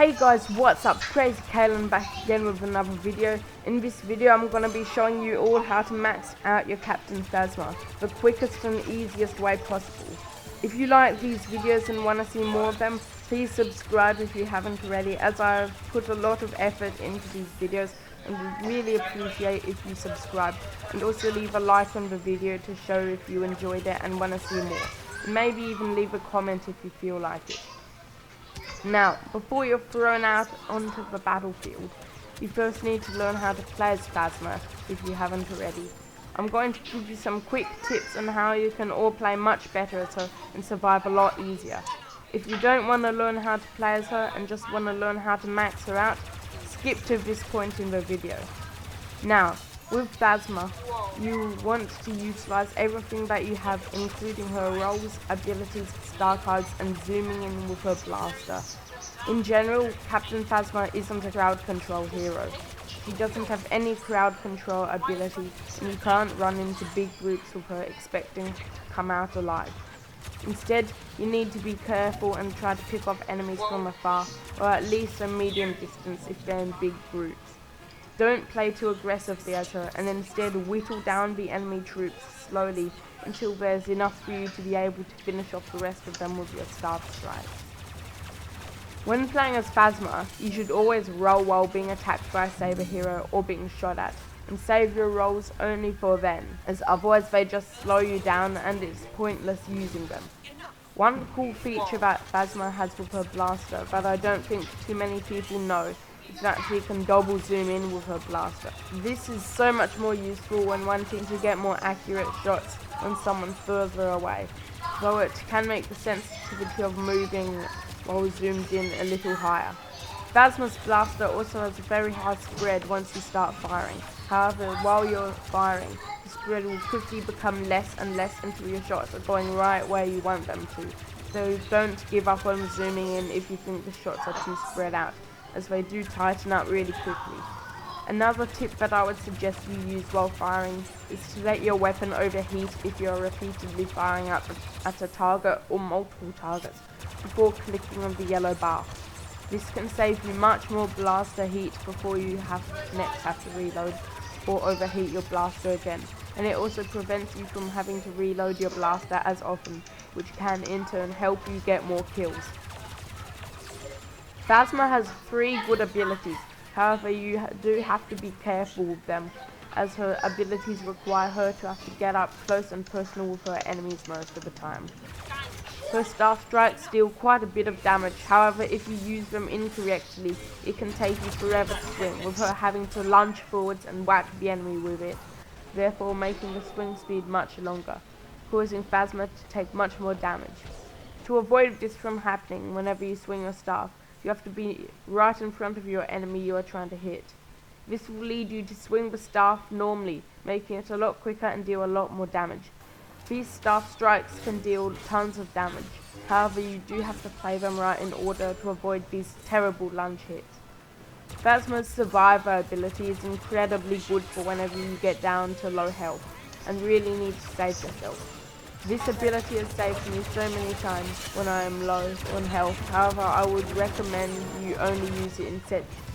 Hey guys, what's up? Crazy Kae-len back again with another video. In this video I'm going to be showing you all how to max out your Captain Phasma the quickest and easiest way possible. If you like these videos and want to see more of them, please subscribe if you haven't already, as I've put a lot of effort into these videos and would really appreciate if you subscribe, and also leave a like on the video to show if you enjoyed it and want to see more. And maybe even leave a comment if you feel like it. Now, before you're thrown out onto the battlefield, you first need to learn how to play as Phasma if you haven't already. I'm going to give you some quick tips on how you can all play much better as her and survive a lot easier. If you don't want to learn how to play as her and just want to learn how to max her out, skip to this point in the video. Now, with Phasma, you want to utilize everything that you have, including her rolls, abilities, star cards, and zooming in with her blaster. In general, Captain Phasma isn't a crowd control hero. She doesn't have any crowd control ability, and you can't run into big groups with her expecting to come out alive. Instead, you need to be careful and try to pick off enemies from afar, or at least a medium distance if they're in big groups. Don't play too aggressively as her, and instead whittle down the enemy troops slowly until there's enough for you to be able to finish off the rest of them with your staff strikes. When playing as Phasma, you should always roll while being attacked by a saber hero or being shot at, and save your rolls only for then, as otherwise they just slow you down and it's pointless using them. One cool feature that Phasma has with her blaster that I don't think too many people know is that she can double zoom in with her blaster. This is so much more useful when wanting to get more accurate shots on someone further away, though it can make the sensitivity of moving while zoomed in a little higher. Phasma's blaster also has a very high spread once you start firing. However, while you're firing, the spread will quickly become less and less until your shots are going right where you want them to. So don't give up on zooming in if you think the shots are too spread out, as they do tighten up really quickly. Another tip that I would suggest you use while firing is to let your weapon overheat if you're repeatedly firing at a target or multiple targets before clicking on the yellow bar. This can save you much more blaster heat before you next have to reload or overheat your blaster again, and it also prevents you from having to reload your blaster as often, which can in turn help you get more kills. Phasma has 3 good abilities, however you do have to be careful with them, as her abilities require her to have to get up close and personal with her enemies most of the time. Her staff strikes deal quite a bit of damage, however if you use them incorrectly, it can take you forever to swing, with her having to lunge forwards and whack the enemy with it, therefore making the swing speed much longer, causing Phasma to take much more damage. To avoid this from happening whenever you swing your staff, you have to be right in front of your enemy you are trying to hit. This will lead you to swing the staff normally, making it a lot quicker and deal a lot more damage. These staff strikes can deal tons of damage, however you do have to play them right in order to avoid these terrible lunge hits. Phasma's survivor ability is incredibly good for whenever you get down to low health and really need to save yourself. This ability has saved me so many times when I am low on health, however I would recommend you only use it in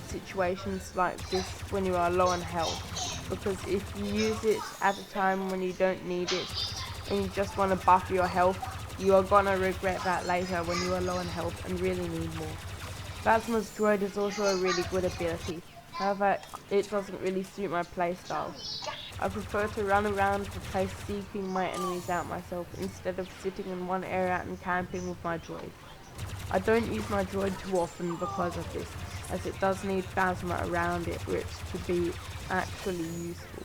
situations like this when you are low on health, because if you use it at a time when you don't need it and you just want to buff your health, you are gonna regret that later when you are low on health and really need more. Phasma's droid is also a really good ability, however it doesn't really suit my playstyle. I prefer to run around the place seeking my enemies out myself instead of sitting in one area and camping with my droid. I don't use my droid too often because of this, as it does need Phasma around it for it to be actually useful.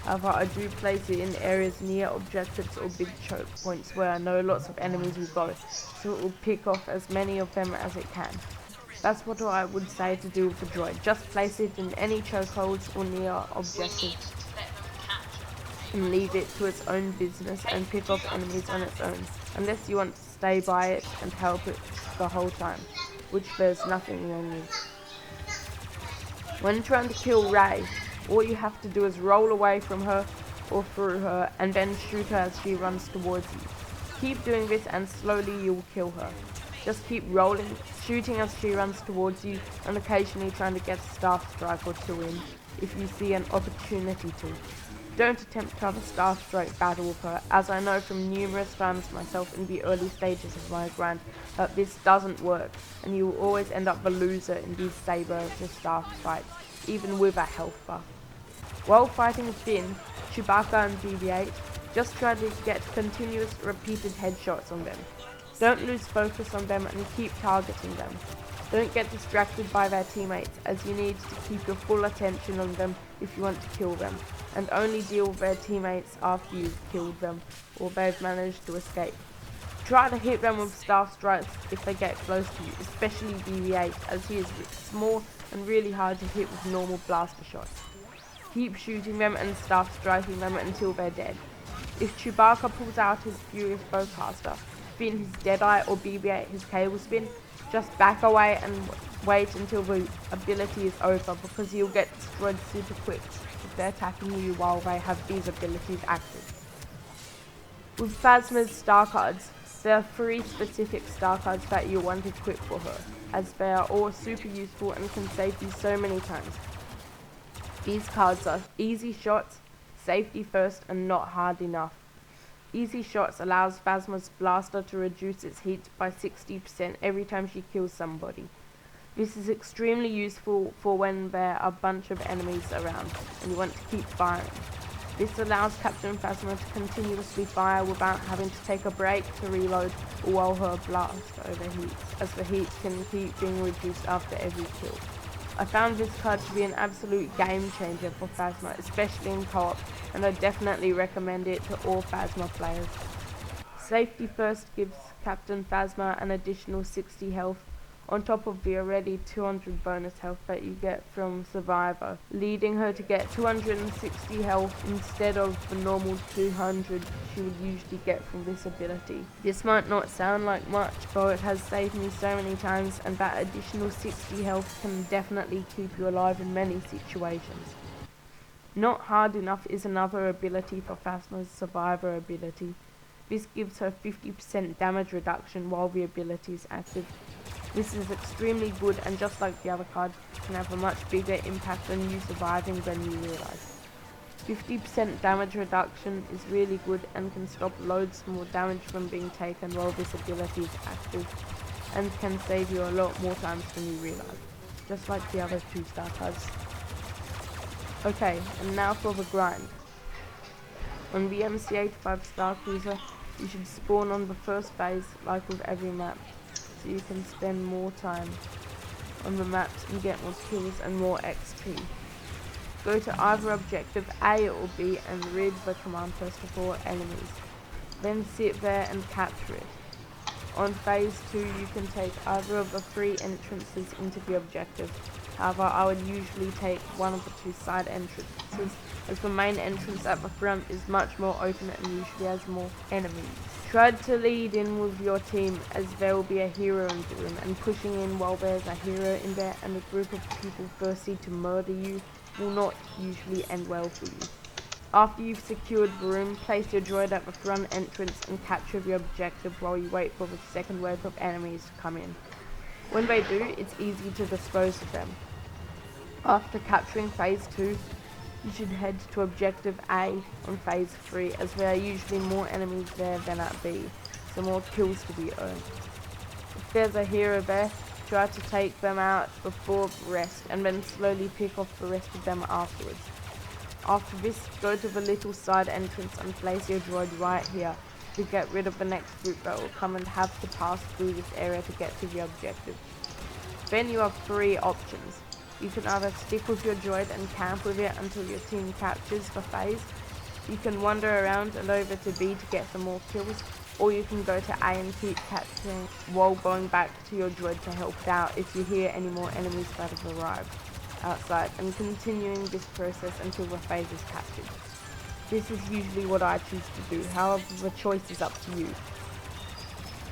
However, I do place it in areas near objectives or big choke points where I know lots of enemies will go, so it will pick off as many of them as it can. That's what I would say to do with the droid. Just place it in any chokeholds or near objectives and leave it to its own business and pick off enemies on its own, unless you want to stay by it and help it the whole time, which there's nothing wrong with. When trying to kill Rey, all you have to do is roll away from her or through her and then shoot her as she runs towards you. Keep doing this and slowly you will kill her. Just keep rolling, shooting as she runs towards you, and occasionally trying to get a staff strike or two in if you see an opportunity to. Don't attempt to have a staff strike battle with her, as I know from numerous times myself in the early stages of my grind that this doesn't work, and you will always end up the loser in these saber to staff fights, even with a health buff. While fighting Finn, Chewbacca and BB-8, just try to get continuous repeated headshots on them. Don't lose focus on them and keep targeting them. Don't get distracted by their teammates, as you need to keep your full attention on them if you want to kill them, and only deal with their teammates after you've killed them or they've managed to escape. Try to hit them with staff strikes if they get close to you, especially BB-8, as he is small and really hard to hit with normal blaster shots. Keep shooting them and staff striking them until they're dead. If Chewbacca pulls out his Furious Bowcaster, Finn his Deadeye, or BB-8 his Cable Spin, just back away and wait until the ability is over, because you'll get destroyed super quick if they're attacking you while they have these abilities active. With Phasma's star cards, there are 3 specific star cards that you'll want to equip for her, as they are all super useful and can save you so many times. These cards are Easy Shots, Safety First, and Not Hard Enough. Easy Shots allows Phasma's blaster to reduce its heat by 60% every time she kills somebody. This is extremely useful for when there are a bunch of enemies around and you want to keep firing. This allows Captain Phasma to continuously fire without having to take a break to reload or while her blast overheats, as the heat can keep being reduced after every kill. I found this card to be an absolute game changer for Phasma, especially in co-op, and I definitely recommend it to all Phasma players. Safety First gives Captain Phasma an additional 60 health, on top of the already 200 bonus health that you get from Survivor, leading her to get 260 health instead of the normal 200 she would usually get from this ability. This might not sound like much, but it has saved me so many times, and that additional 60 health can definitely keep you alive in many situations. Not Hard Enough is another ability for Phasma's Survivor ability. This gives her 50% damage reduction while the ability is active. This is extremely good, and just like the other card, can have a much bigger impact on you surviving than you realise. 50% damage reduction is really good and can stop loads more damage from being taken while this ability is active, and can save you a lot more times than you realise, just like the other 2 star cards. Okay, and now for the grind. On the MC-85 Star Cruiser, you should spawn on the first phase like with every map, so you can spend more time on the maps and get more kills and more XP. Go to either objective A or B and rid the command post of all enemies. Then sit there and capture it. On phase 2 you can take either of the 3 entrances into the objective. However, I would usually take one of the 2 side entrances, as the main entrance at the front is much more open and usually has more enemies. Try to lead in with your team, as there will be a hero in the room, and pushing in while there's a hero in there and a group of people thirsty to murder you will not usually end well for you. After you've secured the room, place your droid at the front entrance and capture the objective while you wait for the second wave of enemies to come in. When they do, it's easy to dispose of them. After capturing phase 2, you should head to objective A on phase 3, as there are usually more enemies there than at B, so more kills to be earned. If there's a hero there, try to take them out before the rest, and then slowly pick off the rest of them afterwards. After this, go to the little side entrance and place your droid right here to get rid of the next group that will come and have to pass through this area to get to the objective. Then you have 3 options. You can either stick with your droid and camp with it until your team captures the phase. You can wander around and over to B to get some more kills, or you can go to A and keep capturing while going back to your droid to help it out if you hear any more enemies that have arrived outside, and continuing this process until the phase is captured. This is usually what I choose to do, however the choice is up to you.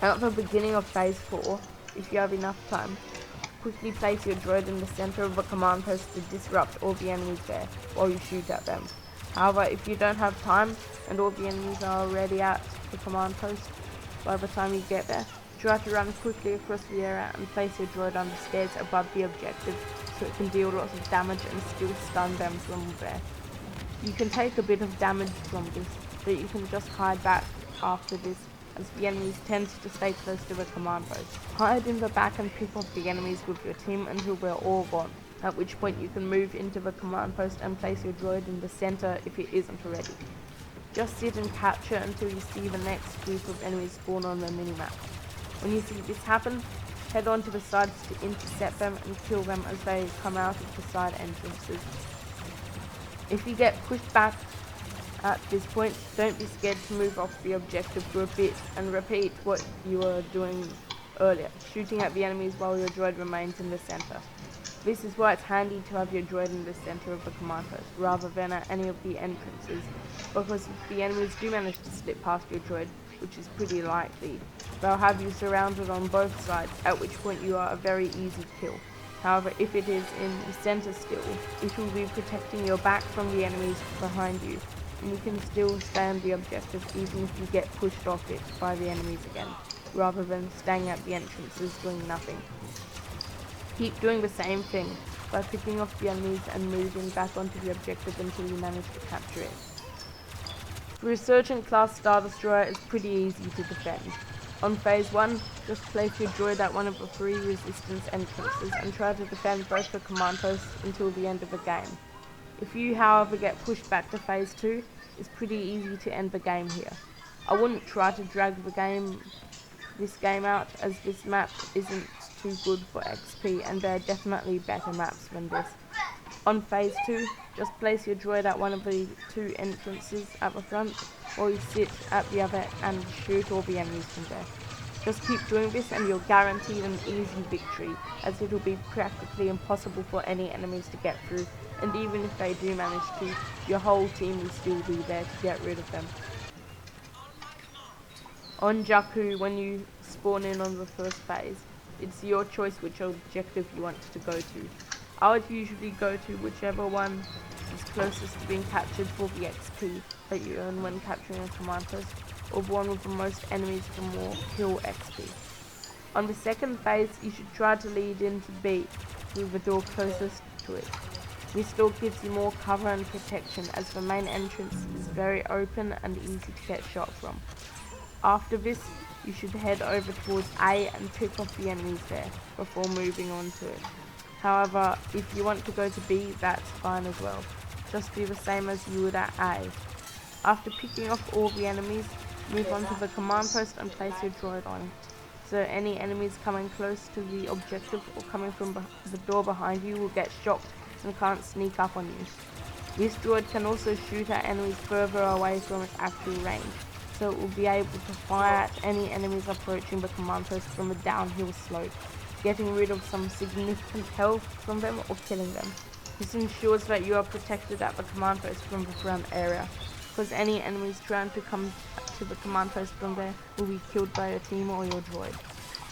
At the beginning of phase 4, if you have enough time, quickly place your droid in the center of the command post to disrupt all the enemies there while you shoot at them. However, if you don't have time and all the enemies are already at the command post by the time you get there, Try to run quickly across the area and place your droid on the stairs above the objective so it can deal lots of damage and still stun them from there. You can take a bit of damage from this, but you can just hide back after this, as the enemies tend to stay close to the command post. Hide in the back and pick off the enemies with your team until we're all gone, at which point you can move into the command post and place your droid in the center if it isn't already. Just sit and capture until you see the next group of enemies spawn on the minimap. When you see this happen, head on to the sides to intercept them and kill them as they come out of the side entrances. If you get pushed back at this point, don't be scared to move off the objective for a bit and repeat what you were doing earlier, shooting at the enemies while your droid remains in the center. This is why it's handy to have your droid in the center of the command post rather than at any of the entrances, because if the enemies do manage to slip past your droid, which is pretty likely, they'll have you surrounded on both sides, at which point you are very easy to kill. However, if it is in the center still, it will be protecting your back from the enemies behind you, and you can still stay on the objective even if you get pushed off it by the enemies again, rather than staying at the entrances doing nothing. Keep doing the same thing by picking off the enemies and moving back onto the objective until you manage to capture it. The Resurgent class Star Destroyer is pretty easy to defend. On phase 1, just place your droid at one of the 3 resistance entrances and try to defend both the command posts until the end of the game. If you however get pushed back to phase 2, it's pretty easy to end the game here. I wouldn't try to drag this game out, as this map isn't too good for XP and there are definitely better maps than this. On phase 2, just place your droid at one of the 2 entrances at the front, while you sit at the other and shoot all the enemies from there. Just keep doing this and you're guaranteed an easy victory, as it will be practically impossible for any enemies to get through, and even if they do manage to, your whole team will still be there to get rid of them. On Jakku, when you spawn in on the first phase, it's your choice which objective you want to go to. I would usually go to whichever one is closest to being captured for the XP that you earn when capturing a command post, or the one with the most enemies for more kill XP. On the second phase, you should try to lead into B, through the door closest to it. This door gives you more cover and protection, as the main entrance is very open and easy to get shot from. After this, you should head over towards A and pick off the enemies there, before moving on to it. However, if you want to go to B, that's fine as well. Just do the same as you would at A. After picking off all the enemies, move on to the command post and place your droid on it. So any enemies coming close to the objective or coming from the door behind you will get shocked and can't sneak up on you. This droid can also shoot at enemies further away from its actual range, so it will be able to fire at any enemies approaching the command post from a downhill slope, getting rid of some significant health from them or killing them. This ensures that you are protected at the command post from the front area, because any enemies trying to come to the command post from there will be killed by your team or your droid.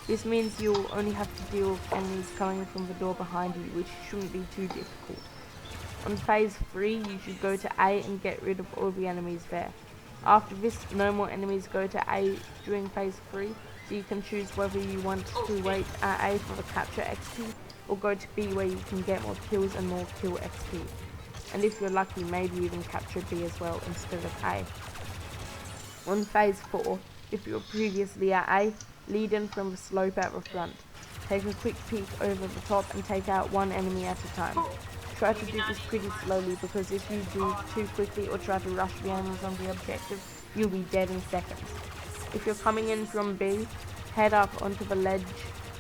This means you'll only have to deal with enemies coming from the door behind you, which shouldn't be too difficult. On phase 3, you should go to A and get rid of all the enemies there. After this, no more enemies go to A during phase 3, so you can choose whether you want to wait at A for the capture XP, or go to B where you can get more kills and more kill XP. And if you're lucky, maybe even capture B as well instead of A. On phase 4, if you were previously at A, lead in from the slope at the front. Take a quick peek over the top and take out one enemy at a time. Try to do this pretty slowly, because if you do too quickly or try to rush the enemies on the objective, you'll be dead in seconds. If you're coming in from B, head up onto the ledge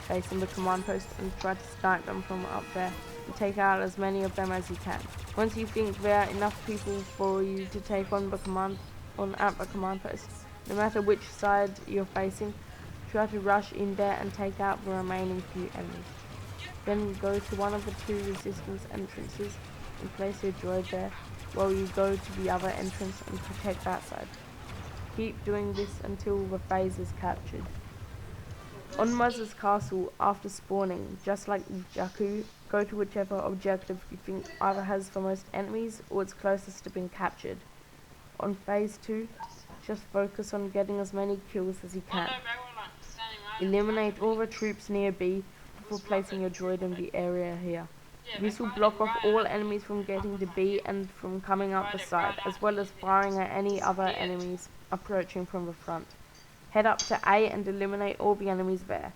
facing the command post and try to snipe them from up there and take out as many of them as you can. Once you think there are enough people for you to take on at the command post, no matter which side you're facing, try to rush in there and take out the remaining few enemies. Then go to one of the 2 resistance entrances and place your droid there, while you go to the other entrance and protect that side. Keep doing this until the phase is captured. On Muzz's castle, after spawning, just like with Jakku, go to whichever objective you think either has the most enemies or is closest to being captured. On phase 2, just focus on getting as many kills as you can. Eliminate all the troops near B before placing your droid in the area here. This will block off all enemies from getting to B and from coming up the side, as well as firing at any other enemies approaching from the front. Head up to A and eliminate all the enemies there.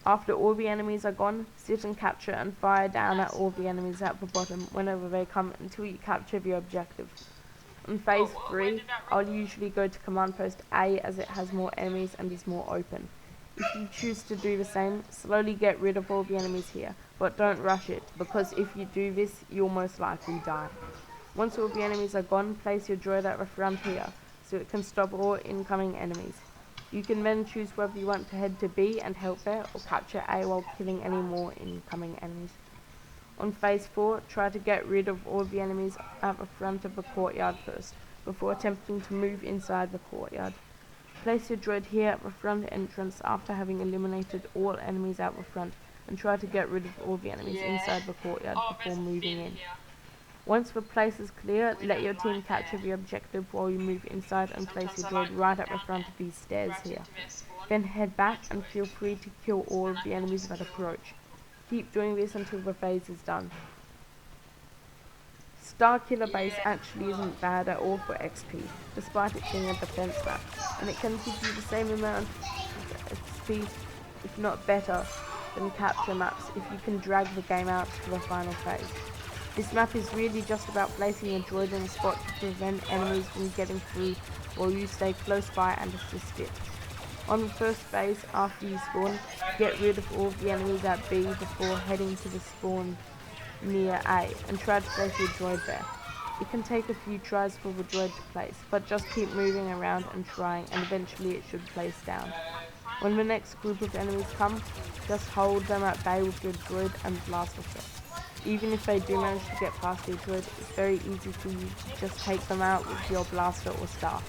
After all the enemies are gone, sit and capture and fire down at all the enemies at the bottom whenever they come until you capture the objective. On phase 3, I'll usually go to command post A as it has more enemies and is more open. If you choose to do the same, slowly get rid of all the enemies here, but don't rush it, because if you do this, you'll most likely die. Once all the enemies are gone, place your droid at the front here, so it can stop all incoming enemies. You can then choose whether you want to head to B and help there, or capture A while killing any more incoming enemies. On phase 4, try to get rid of all the enemies at the front of the courtyard first, before attempting to move inside the courtyard. Place your droid here at the front entrance after having eliminated all enemies out the front, and try to get rid of all the enemies inside the courtyard before moving in. Once the place is clear, let your team capture the objective while you move inside and place your droid right at the front of these stairs here. Then head back and feel free to kill all of the enemies that approach. Keep doing this until the phase is done. Starkiller Base actually isn't bad at all for XP, despite it being a defense map, and it can give you the same amount of XP, if not better, than capture maps if you can drag the game out to the final phase. This map is really just about placing a droid in a spot to prevent enemies from getting through while you stay close by and assist it. On the first phase, after you spawn, get rid of all the enemies at B before heading to the spawn near A and try to place your droid there. It can take a few tries for the droid to place, but just keep moving around and trying, and eventually it should place down. When the next group of enemies come, just hold them at bay with your droid and blaster shot. Even if they do manage to get past your droid, it's very easy for you to just take them out with your blaster or staff.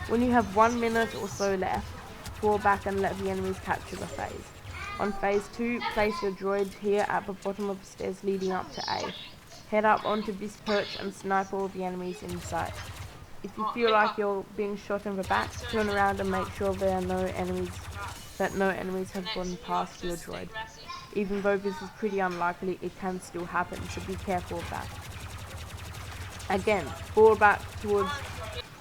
When you have 1 minute or so left, fall back and let the enemies capture the phase. On phase 2, place your droid here at the bottom of the stairs leading up to A. Head up onto this perch and snipe all the enemies in sight. If you feel like you're being shot in the back, turn around and make sure there are no enemies have gone past your droid. Even though this is pretty unlikely, it can still happen, so be careful of that. Again, fall back towards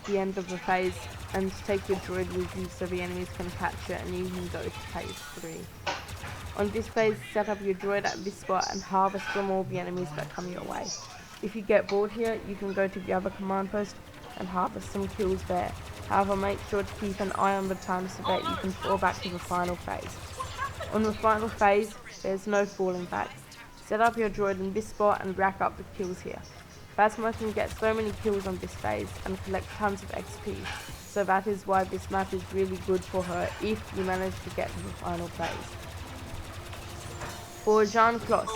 the end of the phase and take your droid with you so the enemies can capture and you can go to phase 3. On this phase, set up your droid at this spot and harvest from all the enemies that come your way. If you get bored here, you can go to the other command post and harvest some kills there. However, make sure to keep an eye on the time so that you can fall back to the final phase. On the final phase, there's no falling back. Set up your droid in this spot and rack up the kills here. Phasma can get so many kills on this phase and collect tons of XP, so that is why this map is really good for her if you manage to get to the final phase. For Jean Claude,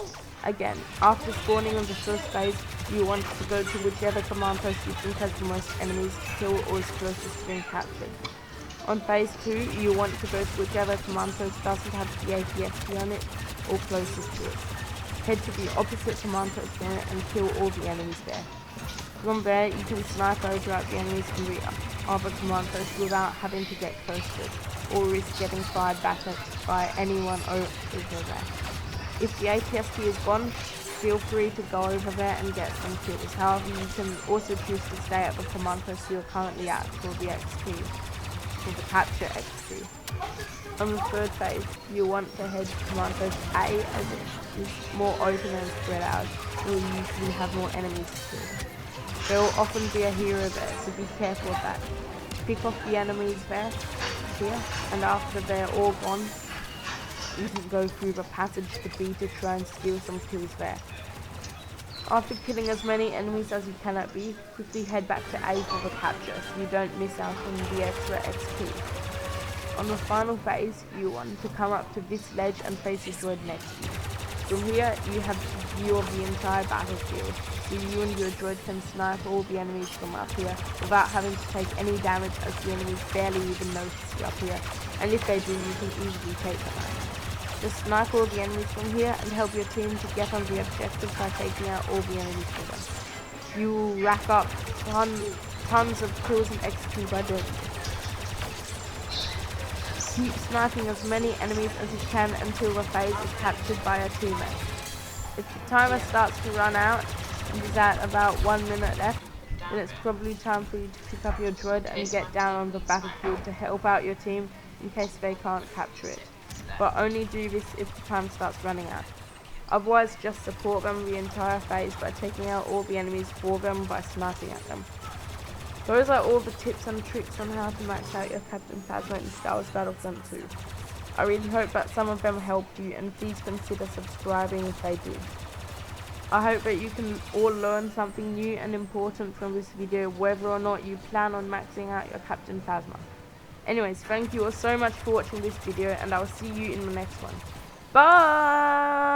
again, after spawning on the first phase, you want to go to whichever command post you think has the most enemies to kill or is closest to being captured. On phase 2, you want to go to whichever command post doesn't have the APSP on it or closest to it. Head to the opposite command post there and kill all the enemies there. From there, you can snipe over at the enemies from the other command post without having to get close to it, or risk getting fired back at by anyone over there. If the APSP is gone, feel free to go over there and get some kills. However, you can also choose to stay at the command post you are currently at for the XP, for the capture XP. On the third phase, you want to head to command post A as it is more open and spread out. You'll usually have more enemies to kill. There will often be a hero there, so be careful of that. Pick off the enemies there, here, and after they're all gone, you can go through the passage to B to try and steal some kills there. After killing as many enemies as you can at B, quickly head back to A for the capture so you don't miss out on the extra XP. On the final phase, you want to come up to this ledge and face your droid next to you. From here, you have a view of the entire battlefield, so you and your droid can snipe all the enemies from up here without having to take any damage as the enemies barely even notice you up here, and if they do, you can easily take them out. Just snipe all the enemies from here and help your team to get on the objective by taking out all the enemies for them. You will rack up tons of kills and XP by doing this. Keep sniping as many enemies as you can until the phase is captured by a teammate. If the timer starts to run out and is at about 1 minute left, then it's probably time for you to pick up your droid and get down on the battlefield to help out your team in case they can't capture it. But only do this if the time starts running out. Otherwise, just support them the entire phase by taking out all the enemies for them by sniping at them. Those are all the tips and tricks on how to max out your Captain Phasma in Star Wars Battlefront 2. I really hope that some of them helped you, and please consider subscribing if they did. I hope that you can all learn something new and important from this video, whether or not you plan on maxing out your Captain Phasma. Anyways, thank you all so much for watching this video, and I will see you in the next one. Bye!